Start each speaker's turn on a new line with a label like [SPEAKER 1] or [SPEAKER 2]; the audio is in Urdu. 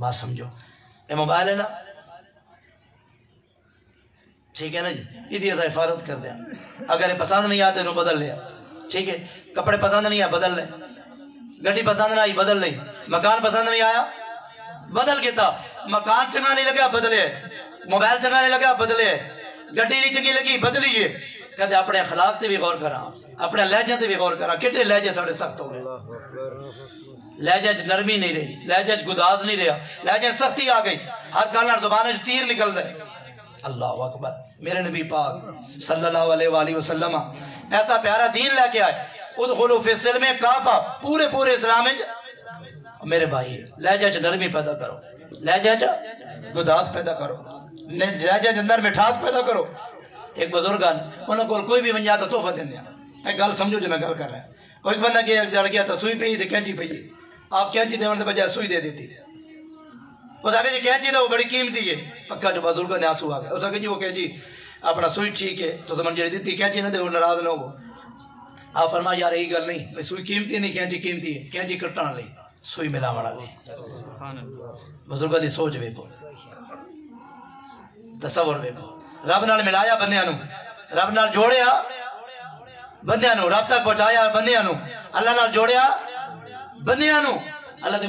[SPEAKER 1] بات سمجھو یہ موبائل ہے نا ٹھیک ہے نا جی یہ ایسا حفاظت کر دیا اگر یہ پسند نہیں آتے تو بدل لیا ٹھیک ہے کپڑے پسند نہیں آئے بدل لے گڈی پسند نہیں آئی بدل لے مکان پسند نہیں آیا بدل کے تھا مکان چنگا نہیں لگا بدلے موبائل چنگا نہیں لگا بدلے گڈی نہیں چنگی لگی بدلیے کہتے اپنے اخلاق تے بھی غور کرا اپنے لہجے تے بھی غور کرا کتنے لہجے ساڑھے سخت ہو گئے لہجے نرمی نہیں رہی لہجے گداز نہیں رہا لہجے سختی آ گئی ہر کالنا زبانیں تیر نکل رہے اللہ اکبر میرے نبی پاک صلی اللہ علیہ وآلہ وسلم ایسا پیارا دین لے کے آئے ادخلوا فی السلم کافہ پورے اسلام میں میرے بھائی لہجے نرمی پیدا کرو لہجے گداز پیدا کرو لہجے اندر مٹھاس پیدا کرو ایک بزرگان انہوں کو کوئی بھی بن جاتا تحفہ دیں دیا ایک گل سمجھو جو میں گل کر رہا ہے کوئی بندہ کہ جڑ گیا تھا سوئی پہی تھی کینچی پہی آپ کینچی دے ورنہ بجائے سوئی دے دیتی اس آگے جی کینچی تھا وہ بڑی قیمتی ہے پکا جو بزرگوں نے آنسو آگئے اس آگے جی وہ کینچی اپنا سوئی ٹھیک ہے تو زمان جڑی دیتی کینچی نہ دے وہ ناراض نہ ہو آپ فرما یار یہی گل نہیں سوئی قیمتی نہیں کینچی قیمتی ہے کینچی کٹنا لئی سوئی ملا مڑا لئی بزرگوں دی سوچ بے کو تصور بے کو رب نال ملایا بندیاں نو رب نال جوڑیا بندیاں نو رب تک پہنچایا بندیاں نو اللہ نال جوڑیا بندیاں نو اللہ